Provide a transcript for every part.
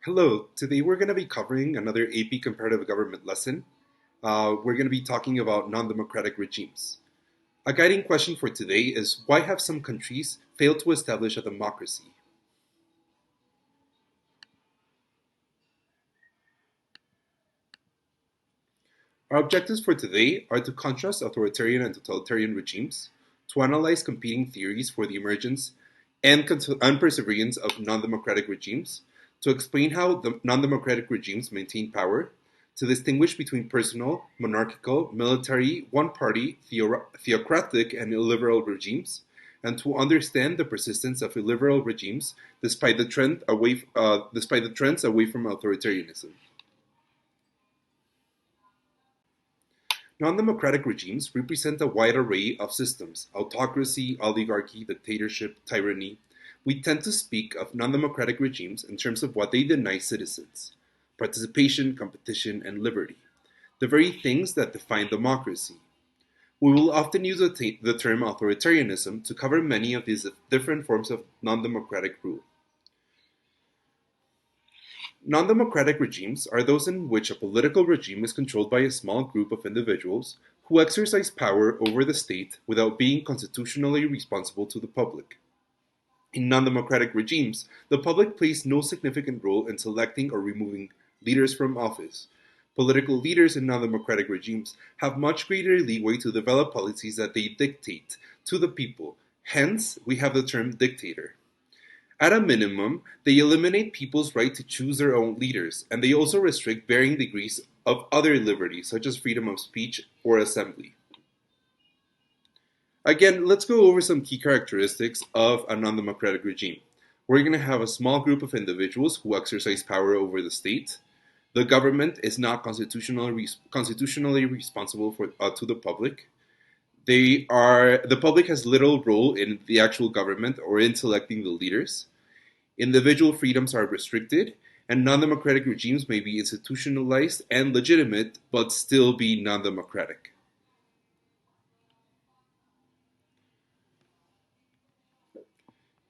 Hello, today we're going to be covering another AP Comparative Government lesson. We're going to be talking about non-democratic regimes. A guiding question for today is why have some countries failed to establish a democracy? Our objectives for today are to contrast authoritarian and totalitarian regimes, to analyze competing theories for the emergence and perseverance of non-democratic regimes, to explain how the non-democratic regimes maintain power, to distinguish between personal, monarchical, military, one-party, theocratic, and illiberal regimes, and to understand the persistence of illiberal regimes despite the trends away from authoritarianism. Non-democratic regimes represent a wide array of systems: autocracy, oligarchy, dictatorship, tyranny. We tend to speak of non-democratic regimes in terms of what they deny citizens: participation, competition, and liberty, the very things that define democracy. We will often use the term authoritarianism to cover many of these different forms of non-democratic rule. Non-democratic regimes are those in which a political regime is controlled by a small group of individuals who exercise power over the state without being constitutionally responsible to the public. In non-democratic regimes, the public plays no significant role in selecting or removing leaders from office. Political leaders in non-democratic regimes have much greater leeway to develop policies that they dictate to the people. Hence, we have the term dictator. At a minimum, they eliminate people's right to choose their own leaders, and they also restrict varying degrees of other liberties, such as freedom of speech or assembly. Again, let's go over some key characteristics of a non democratic regime. We're going to have a small group of individuals who exercise power over the state. The government is not constitutionally responsible to the public. The public has little role in the actual government or in selecting the leaders. Individual freedoms are restricted, and non-democratic regimes may be institutionalized and legitimate, but still be non-democratic.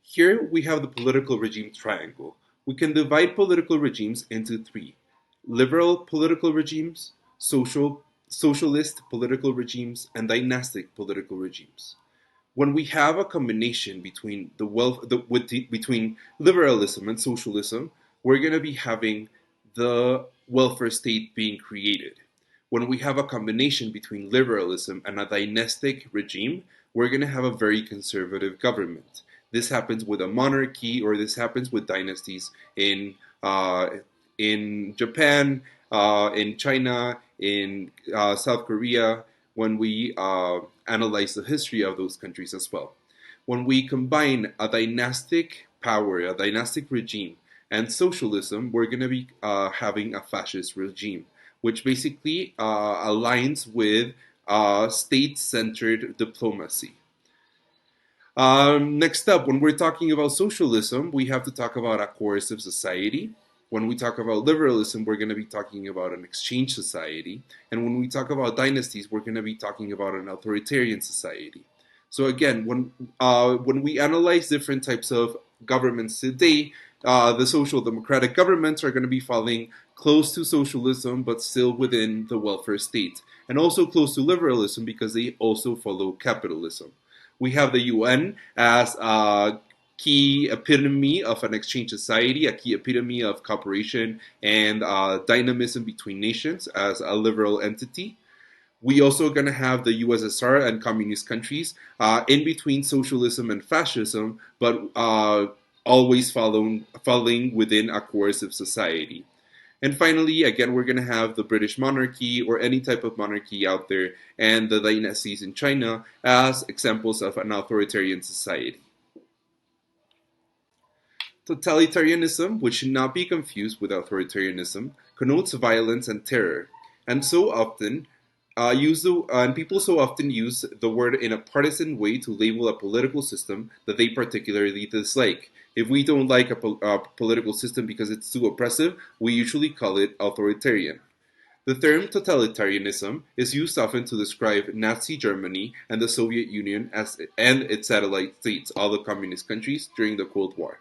Here we have the political regime triangle. We can divide political regimes into three: liberal political regimes, socialist political regimes, and dynastic political regimes. When we have a combination between between liberalism and socialism, we're going to be having the welfare state being created. When we have a combination between liberalism and a dynastic regime, we're going to have a very conservative government. This happens with a monarchy, or this happens with dynasties uh, in Japan, in China, in South Korea, when we analyze the history of those countries as well. When we combine a dynastic power, a dynastic regime, and socialism, we're going to be having a fascist regime, which basically aligns with state centered diplomacy. Next up, when we're talking about socialism, we have to talk about a coercive society. When we talk about liberalism, we're going to be talking about an exchange society. And when we talk about dynasties, we're going to be talking about an authoritarian society. So again, when we analyze different types of governments today, the social democratic governments are going to be falling close to socialism, but still within the welfare state, and also close to liberalism because they also follow capitalism. We have the UN as a key epitome of an exchange society, a key epitome of cooperation and dynamism between nations as a liberal entity. We also going to have the USSR and communist countries in between socialism and fascism, but always falling within a coercive society. And finally, again, we're going to have the British monarchy or any type of monarchy out there and the dynasties in China as examples of an authoritarian society. Totalitarianism, which should not be confused with authoritarianism, connotes violence and terror, and so often and people so often use the word in a partisan way to label a political system that they particularly dislike. If we don't like a political system because it's too oppressive, we usually call it authoritarian. The term totalitarianism is used often to describe Nazi Germany and the Soviet Union and its satellite states, all the communist countries during the Cold War.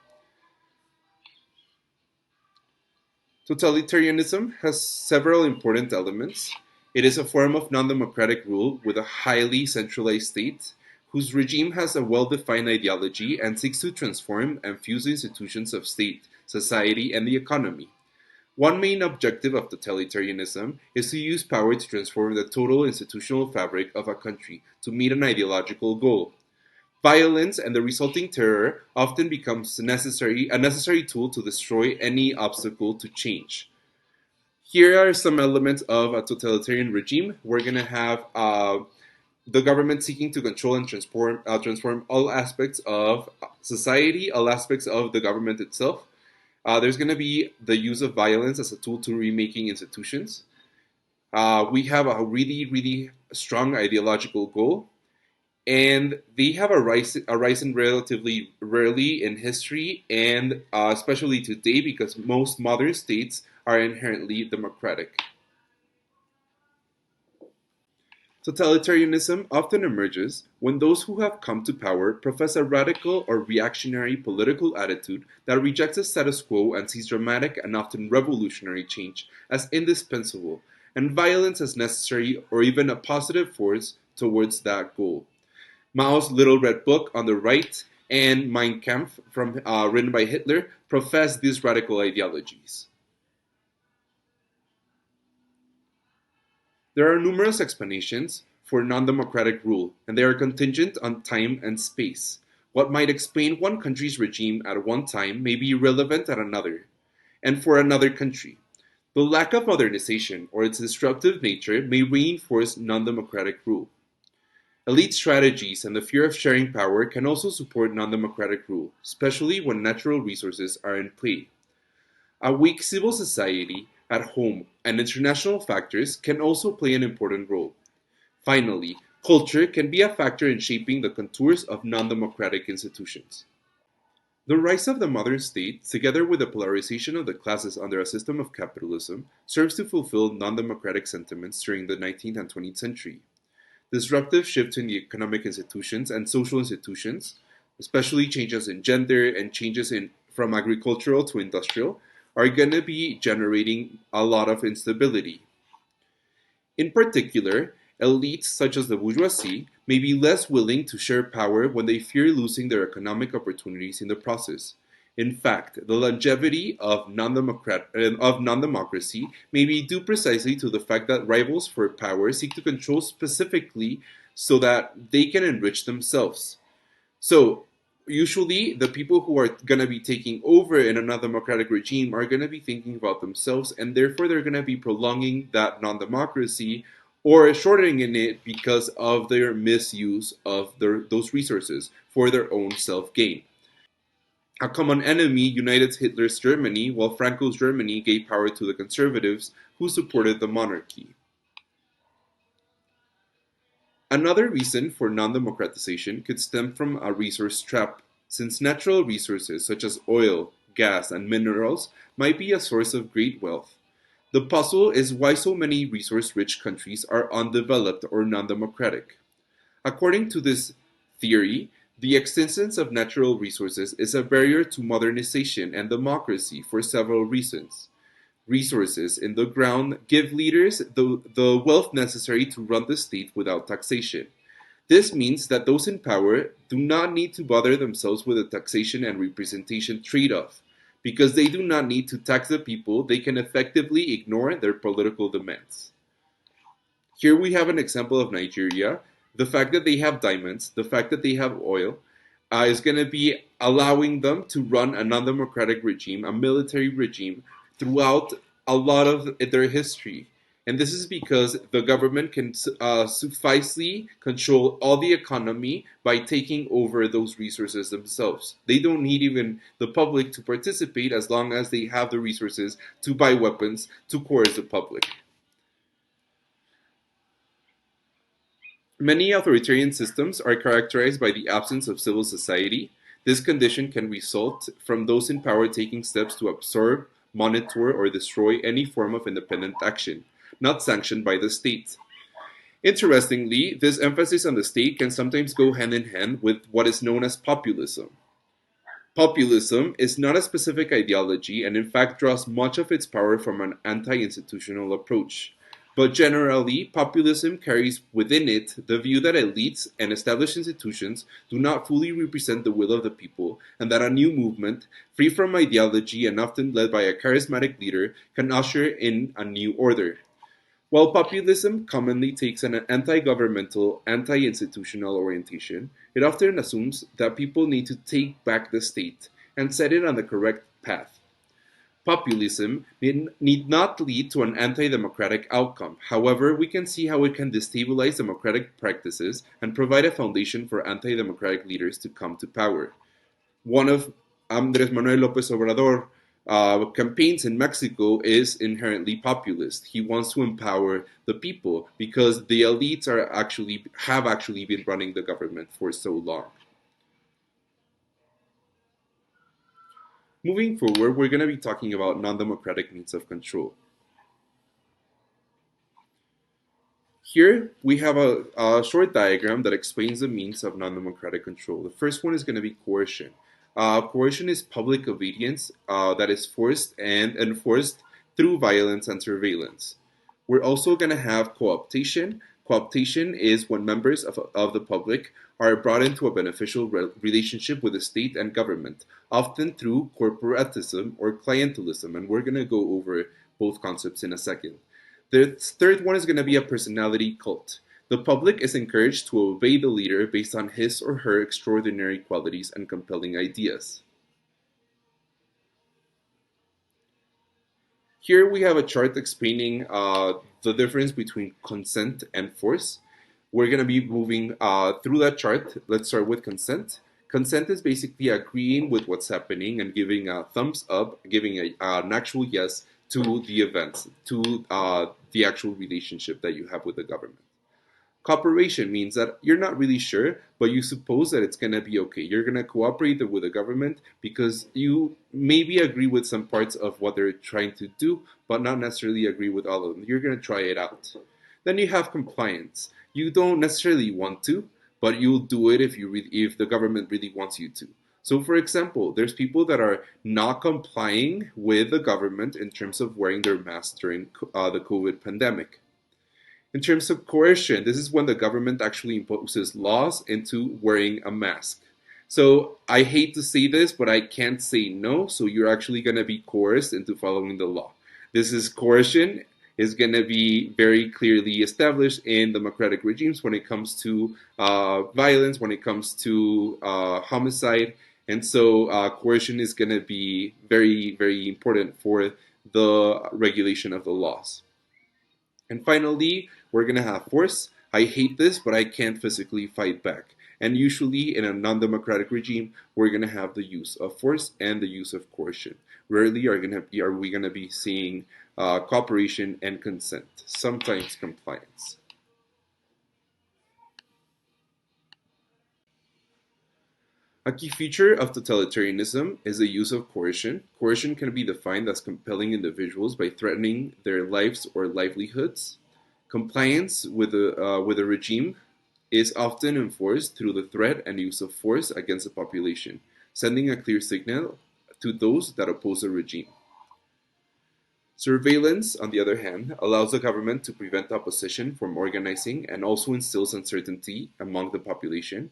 Totalitarianism has several important elements. It is a form of non democratic rule with a highly centralized state whose regime has a well defined ideology and seeks to transform and fuse the institutions of state, society, and the economy. One main objective of totalitarianism is to use power to transform the total institutional fabric of a country to meet an ideological goal. Violence and the resulting terror often becomes a necessary tool to destroy any obstacle to change. Here are some elements of a totalitarian regime. We're going to have the government seeking to control and transform all aspects of society, all aspects of the government itself. There's going to be the use of violence as a tool to remaking institutions. We have a really strong ideological goal, and they have arisen relatively rarely in history, and especially today because most modern states are inherently democratic. Totalitarianism often emerges when those who have come to power profess a radical or reactionary political attitude that rejects the status quo and sees dramatic and often revolutionary change as indispensable, and violence as necessary or even a positive force towards that goal. Mao's Little Red Book on the right and Mein Kampf, written by Hitler, profess these radical ideologies. There are numerous explanations for non-democratic rule, and they are contingent on time and space. What might explain one country's regime at one time may be irrelevant at another, and for another country. The lack of modernization or its disruptive nature may reinforce non-democratic rule. Elite strategies and the fear of sharing power can also support non-democratic rule, especially when natural resources are in play. A weak civil society at home and international factors can also play an important role. Finally, culture can be a factor in shaping the contours of non-democratic institutions. The rise of the modern state, together with the polarization of the classes under a system of capitalism, serves to fulfill non-democratic sentiments during the 19th and 20th century. Disruptive shifts in the economic institutions and social institutions, especially changes in gender and changes in from agricultural to industrial, are going to be generating a lot of instability. In particular, elites such as the bourgeoisie may be less willing to share power when they fear losing their economic opportunities in the process. In fact, the longevity of non-democracy may be due precisely to the fact that rivals for power seek to control specifically so that they can enrich themselves. So, usually, the people who are going to be taking over in a non democratic regime are going to be thinking about themselves, and therefore they're going to be prolonging that non democracy or shortening it because of their misuse of those resources for their own self gain. A common enemy united Hitler's Germany, while Franco's Germany gave power to the conservatives who supported the monarchy. Another reason for non-democratization could stem from a resource trap, since natural resources such as oil, gas, and minerals might be a source of great wealth. The puzzle is why so many resource-rich countries are undeveloped or non-democratic. According to this theory, the existence of natural resources is a barrier to modernization and democracy for several reasons. Resources in the ground give leaders the wealth necessary to run the state without taxation. This means that those in power do not need to bother themselves with a taxation and representation trade off. Because they do not need to tax the people, they can effectively ignore their political demands. Here we have an example of Nigeria. The fact that they have diamonds, the fact that they have oil, is going to be allowing them to run a non democratic regime, a military regime, throughout a lot of their history. And this is because the government can sufficiently control all the economy by taking over those resources themselves. They don't need even the public to participate as long as they have the resources to buy weapons to coerce the public. Many authoritarian systems are characterized by the absence of civil society. This condition can result from those in power taking steps to absorb, monitor, or destroy any form of independent action, not sanctioned by the state. Interestingly, this emphasis on the state can sometimes go hand in hand with what is known as populism. Populism is not a specific ideology and in fact draws much of its power from an anti-institutional approach. But generally, populism carries within it the view that elites and established institutions do not fully represent the will of the people, and that a new movement, free from ideology and often led by a charismatic leader, can usher in a new order. While populism commonly takes an anti-governmental, anti-institutional orientation, it often assumes that people need to take back the state and set it on the correct path. Populism need not lead to an anti-democratic outcome. However, we can see how it can destabilize democratic practices and provide a foundation for anti-democratic leaders to come to power. One of Andres Manuel Lopez Obrador campaigns in Mexico is inherently populist. He wants to empower the people because the elites have actually been running the government for so long. Moving forward, we're going to be talking about non-democratic means of control. Here we have a short diagram that explains the means of non-democratic control. The first one is going to be coercion. Coercion is public obedience that is forced and enforced through violence and surveillance. We're also going to have cooptation. Cooptation is when members of the public are brought into a beneficial relationship with the state and government, often through corporatism or clientelism. And we're going to go over both concepts in a second. The third one is going to be a personality cult. The public is encouraged to obey the leader based on his or her extraordinary qualities and compelling ideas. Here we have a chart explaining the difference between consent and force. We're going to be moving through that chart. Let's start with consent. Consent is basically agreeing with what's happening and giving a thumbs up, giving an actual yes to the events, to the actual relationship that you have with the government. Cooperation means that you're not really sure, but you suppose that it's going to be okay. You're going to cooperate with the government because you maybe agree with some parts of what they're trying to do, but not necessarily agree with all of them. You're going to try it out. Then you have compliance. You don't necessarily want to, but you'll do it if the government really wants you to. So, for example, there's people that are not complying with the government in terms of wearing their masks during the COVID pandemic. In terms of coercion, this is when the government actually imposes laws into wearing a mask. So I hate to say this, but I can't say no. So you're actually going to be coerced into following the law. This is coercion is going to be very clearly established in democratic regimes when it comes to violence, when it comes to homicide. And so coercion is going to be very, very important for the regulation of the laws. And finally, we're going to have force. I hate this, but I can't physically fight back. And usually in a non-democratic regime, we're going to have the use of force and the use of coercion. Rarely are we going to be seeing cooperation and consent, sometimes compliance. A key feature of totalitarianism is the use of coercion. Coercion can be defined as compelling individuals by threatening their lives or livelihoods. Compliance with a regime is often enforced through the threat and use of force against the population, sending a clear signal to those that oppose the regime. Surveillance, on the other hand, allows the government to prevent opposition from organizing and also instills uncertainty among the population.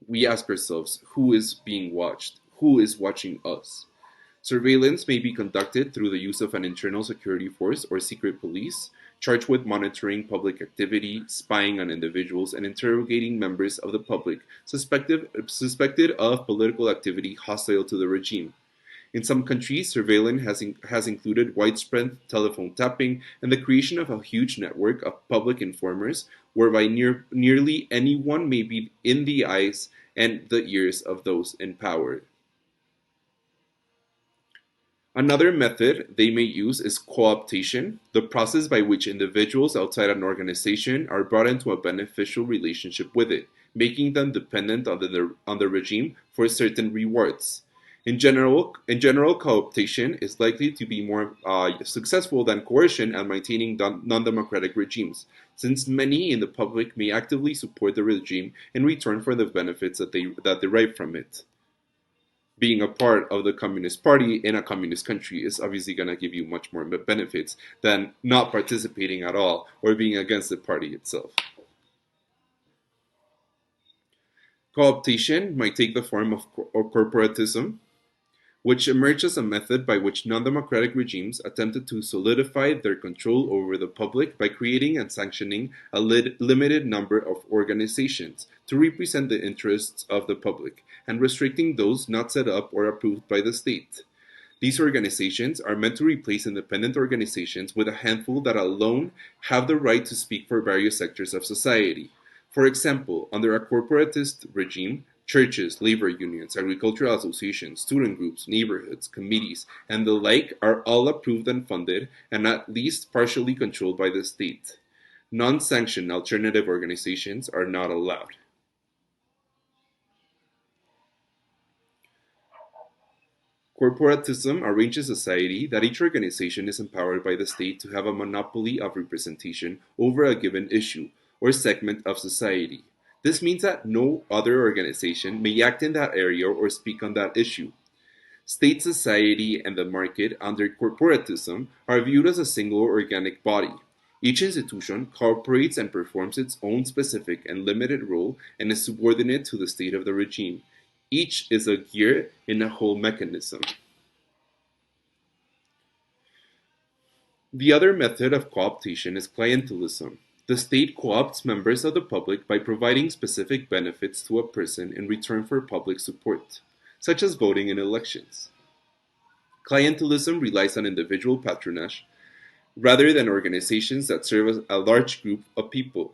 We ask ourselves, who is being watched? Who is watching us? Surveillance may be conducted through the use of an internal security force or secret police, charged with monitoring public activity, spying on individuals, and interrogating members of the public suspected of political activity hostile to the regime. In some countries, surveillance has included widespread telephone tapping and the creation of a huge network of public informers, whereby nearly anyone may be in the eyes and the ears of those in power. Another method they may use is cooptation, the process by which individuals outside an organization are brought into a beneficial relationship with it, making them dependent on the regime for certain rewards. In general, cooptation is likely to be more successful than coercion at maintaining non-democratic regimes, since many in the public may actively support the regime in return for the benefits that derive from it. Being a part of the Communist Party in a communist country is obviously going to give you much more benefits than not participating at all or being against the party itself. Co-optation might take the form of corporatism, which emerged as a method by which non-democratic regimes attempted to solidify their control over the public by creating and sanctioning a limited number of organizations to represent the interests of the public, and restricting those not set up or approved by the state. These organizations are meant to replace independent organizations with a handful that alone have the right to speak for various sectors of society. For example, under a corporatist regime, churches, labor unions, agricultural associations, student groups, neighborhoods, committees, and the like are all approved and funded and at least partially controlled by the state. Non-sanctioned alternative organizations are not allowed. Corporatism arranges society that each organization is empowered by the state to have a monopoly of representation over a given issue or segment of society. This means that no other organization may act in that area or speak on that issue. State society and the market under corporatism are viewed as a single organic body. Each institution cooperates and performs its own specific and limited role and is subordinate to the state of the regime. Each is a gear in a whole mechanism. The other method of co-optation is clientelism. The state co-opts members of the public by providing specific benefits to a person in return for public support, such as voting in elections. Clientelism relies on individual patronage rather than organizations that serve as a large group of people,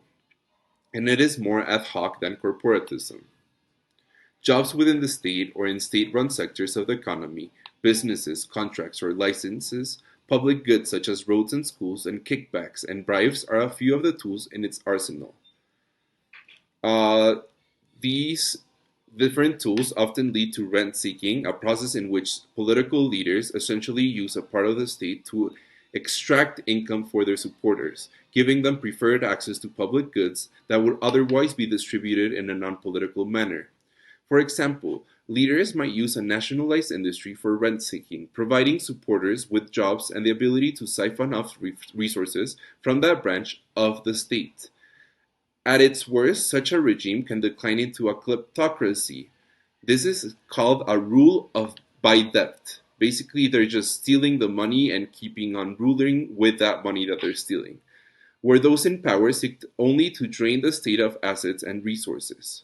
and it is more ad hoc than corporatism. Jobs within the state or in state-run sectors of the economy, businesses, contracts, or licenses, public goods such as roads and schools, and kickbacks and bribes are a few of the tools in its arsenal. Uh, these different tools often lead to rent seeking, a process in which political leaders essentially use a part of the state to extract income for their supporters, giving them preferred access to public goods that would otherwise be distributed in a non political manner. For example, leaders might use a nationalized industry for rent seeking, providing supporters with jobs and the ability to siphon off resources from that branch of the state. At its worst, such a regime can decline into a kleptocracy. This is called a rule of by debt. Basically, they're just stealing the money and keeping on ruling with that money that they're stealing, where those in power seek only to drain the state of assets and resources.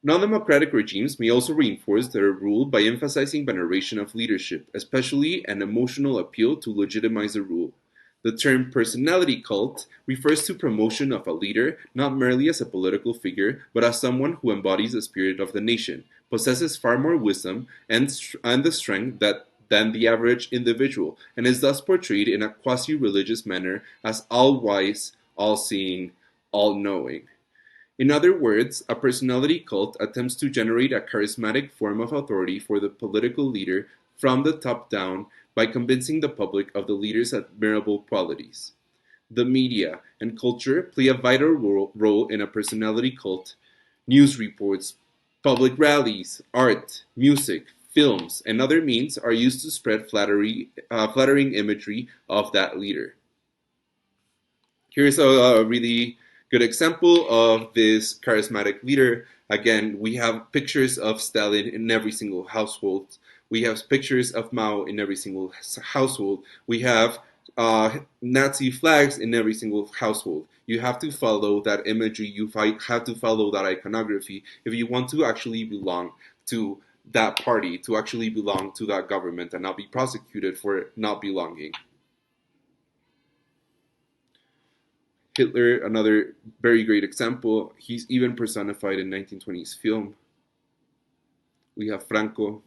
Non-democratic regimes may also reinforce their rule by emphasizing veneration of leadership, especially an emotional appeal to legitimize the rule. The term personality cult refers to promotion of a leader not merely as a political figure, but as someone who embodies the spirit of the nation, possesses far more wisdom and the strength than the average individual, and is thus portrayed in a quasi-religious manner as all-wise, all-seeing, all-knowing. In other words, a personality cult attempts to generate a charismatic form of authority for the political leader from the top down by convincing the public of the leader's admirable qualities. The media and culture play a vital role in a personality cult. News reports, public rallies, art, music, films, and other means are used to spread flattering imagery of that leader. Here's a really good example of this charismatic leader. Again, we have pictures of Stalin in every single household. We have pictures of Mao in every single household. We have Nazi flags in every single household. You have to follow that imagery. You have to follow that iconography if you want to actually belong to that party, to actually belong to that government and not be prosecuted for not belonging. Hitler, another very great example, he's even personified in 1920s film. We have Franco.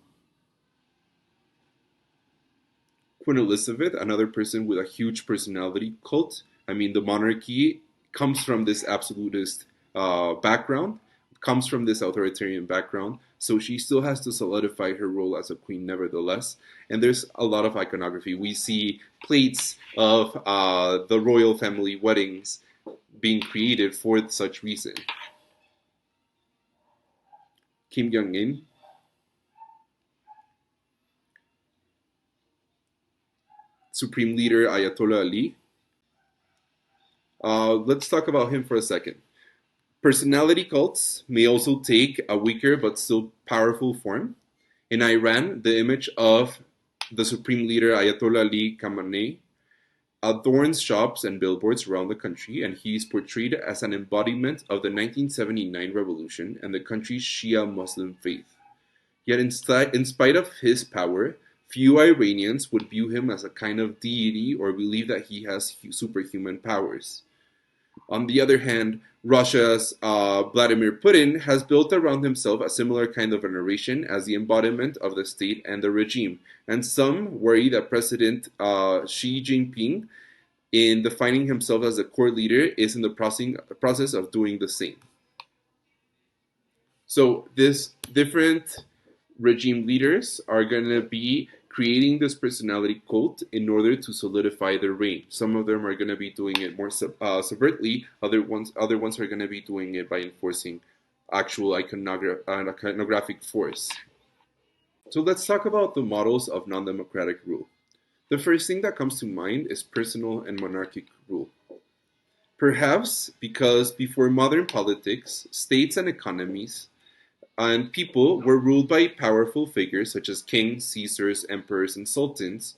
Queen Elizabeth, another person with a huge personality cult. I mean, the monarchy comes from this absolutist background, comes from this authoritarian background, so she still has to solidify her role as a queen nevertheless. And there's a lot of iconography. We see plates of the royal family weddings being created for such reason. Kim Jong Un, Supreme Leader Ayatollah Ali. Let's talk about him for a second. Personality cults may also take a weaker but still powerful form. In Iran, the image of the Supreme Leader Ayatollah Ali Khamenei adorns shops and billboards around the country, and he is portrayed as an embodiment of the 1979 revolution and the country's Shia Muslim faith. Yet, in spite of his power, few Iranians would view him as a kind of deity or believe that he has superhuman powers. On the other hand, Russia's Vladimir Putin has built around himself a similar kind of veneration as the embodiment of the state and the regime, and some worry that President Xi Jinping, in defining himself as a core leader, is in the process of doing the same. So, this different regime leaders are going to be creating this personality cult in order to solidify their reign. Some of them are going to be doing it more subvertly. Other ones are going to be doing it by enforcing actual iconographic force. So let's talk about the models of non-democratic rule. The first thing that comes to mind is personal and monarchic rule. Perhaps because before modern politics, states and economies and people were ruled by powerful figures such as kings, Caesars, emperors, and sultans,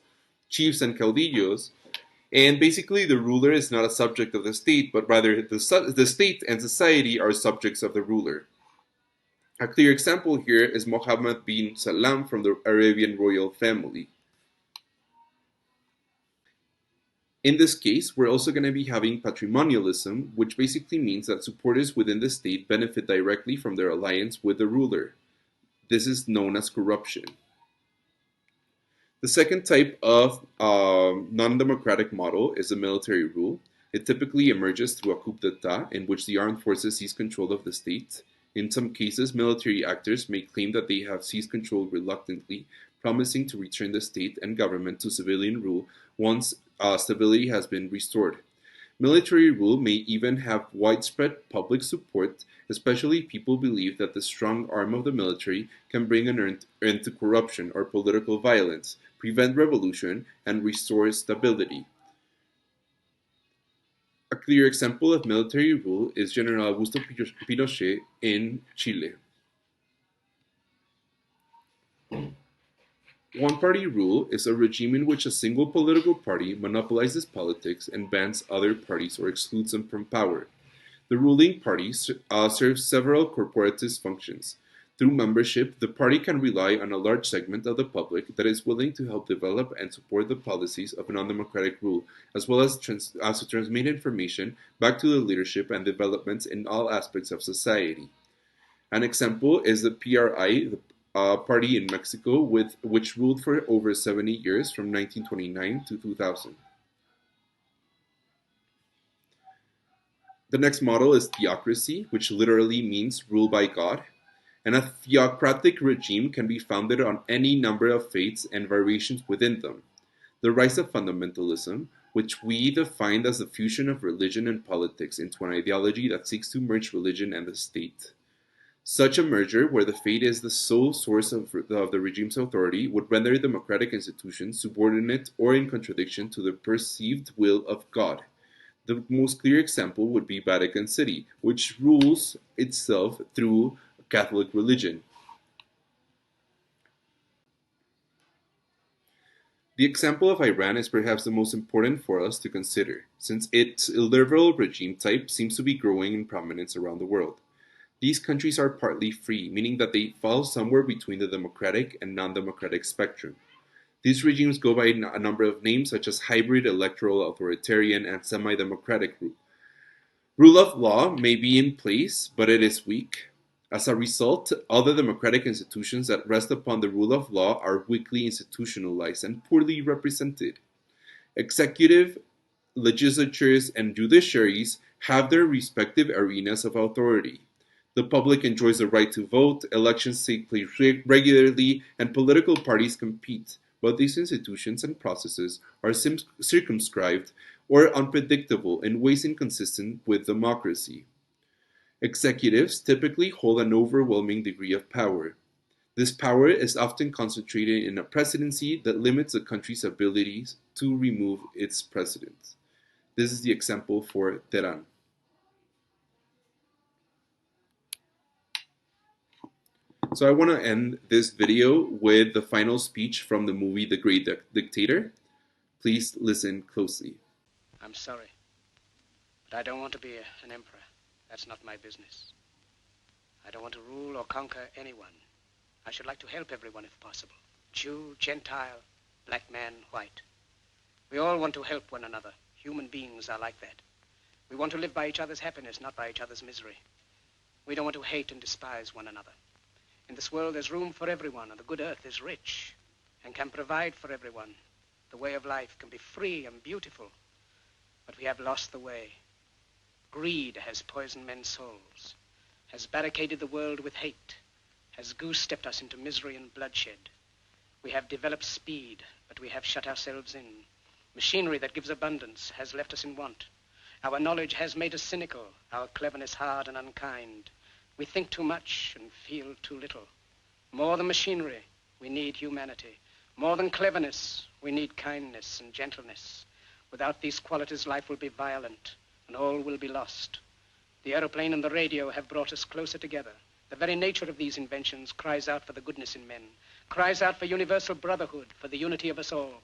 chiefs, and caudillos. And basically, the ruler is not a subject of the state, but rather the state and society are subjects of the ruler. A clear example here is Mohammed bin Salam from the Arabian royal family. In this case, we're also going to be having patrimonialism, which basically means that supporters within the state benefit directly from their alliance with the ruler. This is known as corruption. The second type of non-democratic model is a military rule. It typically emerges through a coup d'etat in which the armed forces seize control of the state. In some cases, military actors may claim that they have seized control reluctantly, promising to return the state and government to civilian rule once stability has been restored. Military rule may even have widespread public support, especially if people believe that the strong arm of the military can bring an end to corruption or political violence, prevent revolution, and restore stability. A clear example of military rule is General Augusto Pinochet in Chile. One-party rule is a regime in which a single political party monopolizes politics and bans other parties or excludes them from power. The ruling party serves several corporatist functions. Through membership, the party can rely on a large segment of the public that is willing to help develop and support the policies of non-democratic rule, as well as to transmit information back to the leadership and developments in all aspects of society. An example is the PRI, the party in Mexico, which ruled for over 70 years from 1929 to 2000. The next model is theocracy, which literally means rule by God. And a theocratic regime can be founded on any number of faiths and variations within them. The rise of fundamentalism, which we defined as the fusion of religion and politics into an ideology that seeks to merge religion and the state. Such a merger, where the faith is the sole source of the regime's authority, would render democratic institutions subordinate or in contradiction to the perceived will of God. The most clear example would be Vatican City, which rules itself through Catholic religion. The example of Iran is perhaps the most important for us to consider, since its illiberal regime type seems to be growing in prominence around the world. These countries are partly free, meaning that they fall somewhere between the democratic and non-democratic spectrum. These regimes go by a number of names such as hybrid, electoral, authoritarian, and semi-democratic rule. Rule of law may be in place, but it is weak. As a result, other democratic institutions that rest upon the rule of law are weakly institutionalized and poorly represented. Executive, legislatures, and judiciaries have their respective arenas of authority. The public enjoys the right to vote, elections take place regularly, and political parties compete, but these institutions and processes are circumscribed or unpredictable in ways inconsistent with democracy. Executives typically hold an overwhelming degree of power. This power is often concentrated in a presidency that limits a country's abilities to remove its president. This is the example for Tehran. So I want to end this video with the final speech from the movie The Great Dictator. Please listen closely. I'm sorry, but I don't want to be an emperor. That's not my business. I don't want to rule or conquer anyone. I should like to help everyone if possible. Jew, Gentile, black man, white. We all want to help one another. Human beings are like that. We want to live by each other's happiness, not by each other's misery. We don't want to hate and despise one another. In this world, there's room for everyone, and the good earth is rich and can provide for everyone. The way of life can be free and beautiful, but we have lost the way. Greed has poisoned men's souls, has barricaded the world with hate, has goose-stepped us into misery and bloodshed. We have developed speed, but we have shut ourselves in. Machinery that gives abundance has left us in want. Our knowledge has made us cynical, our cleverness hard and unkind. We think too much and feel too little. More than machinery, we need humanity. More than cleverness, we need kindness and gentleness. Without these qualities, life will be violent and all will be lost. The aeroplane and the radio have brought us closer together. The very nature of these inventions cries out for the goodness in men, cries out for universal brotherhood, for the unity of us all.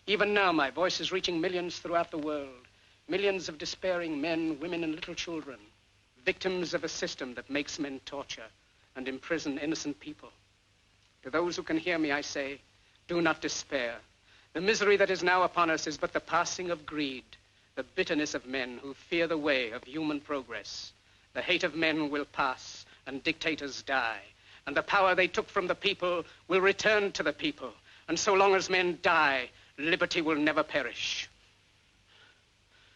Even now, my voice is reaching millions throughout the world, millions of despairing men, women, and little children, victims of a system that makes men torture and imprison innocent people. To those who can hear me, I say, do not despair. The misery that is now upon us is but the passing of greed, the bitterness of men who fear the way of human progress. The hate of men will pass and dictators die, and the power they took from the people will return to the people. And so long as men die, liberty will never perish.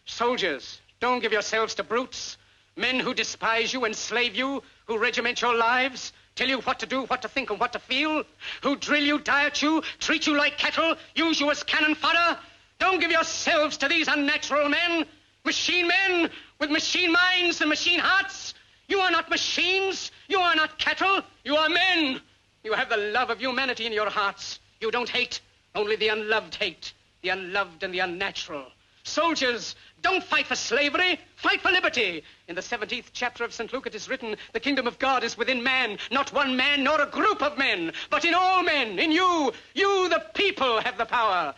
Soldiers, don't give yourselves to brutes, men who despise you, enslave you, who regiment your lives, tell you what to do, what to think, and what to feel, who drill you, diet you, treat you like cattle, use you as cannon fodder. Don't give yourselves to these unnatural men with machine minds and machine hearts. You are not machines. You are not cattle. You are men. You have the love of humanity in your hearts. You don't hate, only the unloved hate, the unloved and the unnatural. Soldiers, don't fight for slavery, fight for liberty. In the 17th chapter of St. Luke it is written, the kingdom of God is within man, not one man nor a group of men, but in all men, in you. You, the people, have the power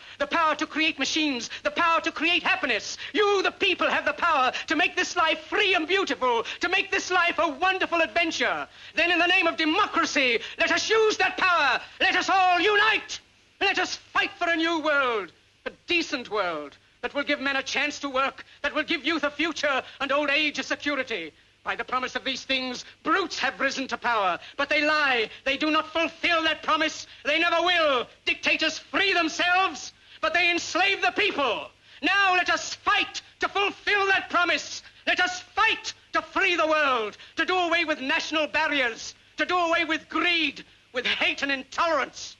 to create machines, the power to create happiness. You, the people, have the power to make this life free and beautiful, to make this life a wonderful adventure. Then in the name of democracy, let us use that power. Let us all unite. Let us fight for a new world, a decent world, that will give men a chance to work, that will give youth a future and old age a security. By the promise of these things, brutes have risen to power, but they lie. They do not fulfill that promise. They never will. Dictators free themselves, but they enslave the people. Now let us fight to fulfill that promise. Let us fight to free the world, to do away with national barriers, to do away with greed, with hate and intolerance.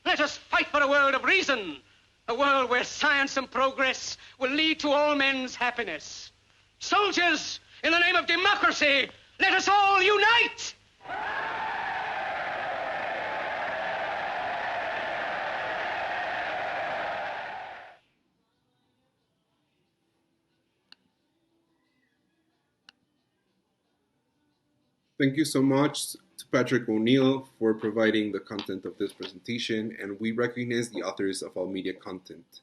Let us fight for a world of reason, a world where science and progress will lead to all men's happiness. Soldiers, in the name of democracy, let us all unite! Thank you so much to Patrick O'Neill for providing the content of this presentation, and we recognize the authors of all media content.